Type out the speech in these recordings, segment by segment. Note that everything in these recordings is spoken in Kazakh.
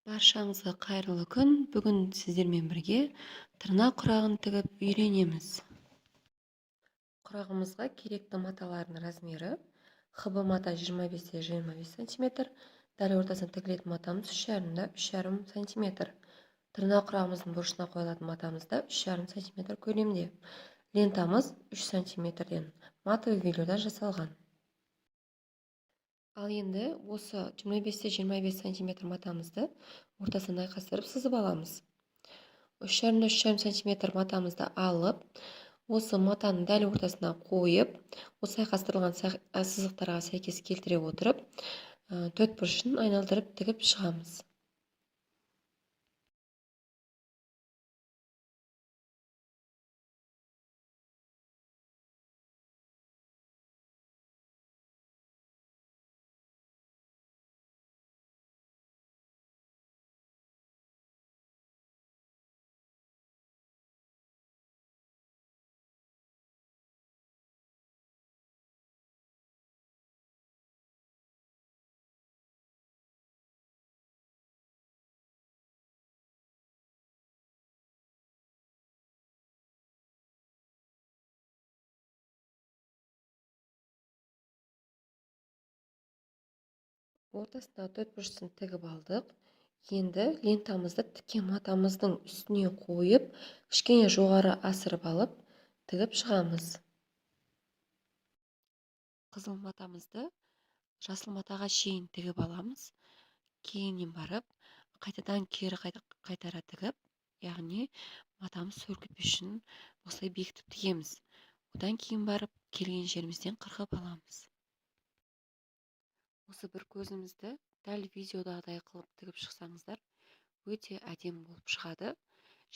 Баршаңызға қайырлы күн. Бүгін сіздермен бірге тырнақ құрағын тігіп үйренеміз. Құрағымызға керекті маталардың размері: хб мата 25-25 см, дәл ортасына тігілетін матамыз 3,5-3,5 см. Тырнақ құрағымыздың бұрышына қойылатын матамыз да 3,5 см көлемде. Лентамыз 3 см-ден матовый велюрдан жасалған. Ал енді осы 25-25 см матамызды ортасынан айқастырып сызып аламыз. 3,5-3,5 см матамызды алып, осы матаның дәл ортасына қойып, осы айқастырылған сызықтарға сәйкес келтіре отырып, төртбұрышын айналдырып тігіп шығамыз. Ортасына төртбұрышын тігіп алдық. Енді лентамызды тіккен матамыздың үстіне қойып, кішкене жоғары асырып алып, тігіп шығамыз. Қызыл матамызды жасыл матаға шейін тігіп аламыз. Кейіннен барып, қайтадан кері қайтара тігіп, яғни матамыз сөркітпес үшін осылай бекітіп тігеміз. Одан кейін барып, келген жерімізден қырқып аламыз. Осы бір көзімізді дәл видеодағыдай қылып тігіп шықсаңыздар, өте әдемі болып шығады.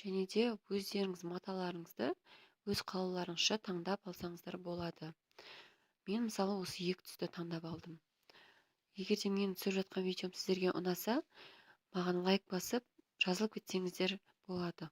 Және де өздеріңіз маталарыңызды өз қалауларыңызша таңдап алсаңыздар болады. Мен мысалы осы екі түсті таңдап алдым. Егер де менің түсіріп жатқан видеом сіздерге ұнаса, маған лайк басып, жазылып кетсеңіздер болады.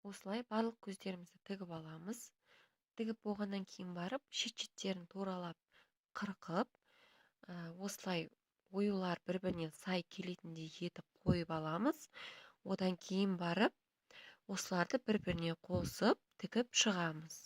Осылай барлық көздерімізді тігіп аламыз. Тігіп болғаннан кейін барып шет-шеттерін туралап қырқып, осылай оюлар бір-біріне сай келетіндей етіп қойып аламыз. Одан кейін барып осыларды бір-біріне қосып тігіп шығамыз.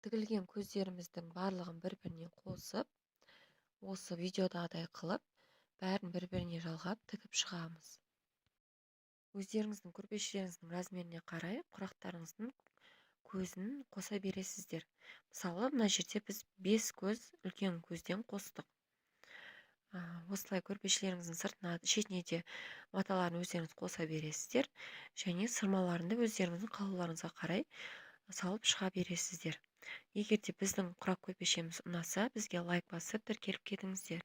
Тігілген көздеріміздің барлығын бір-біріне қосып, осы видеодағыдай қылып, бәрін бір-біріне жалғап тігіп шығамыз. Өздеріңіздің көрпешелеріңіздің размеріне қарай құрақтарыңыздың көзін қоса бересіздер. Мысалы, мына жерде біз 5 көз үлкен көзден қостық. Осылай көрпешелеріңіздің сыртына, шетіне де маталарын өздеріңіз қоса бересіздер, және сырмаларында өздеріңіздің қалауларыңызға қарай салып шыға бересіздер. Егер де біздің құрақ көрпешеміз ұнаса, бізге лайк басып тіркеліп кетіңіздер.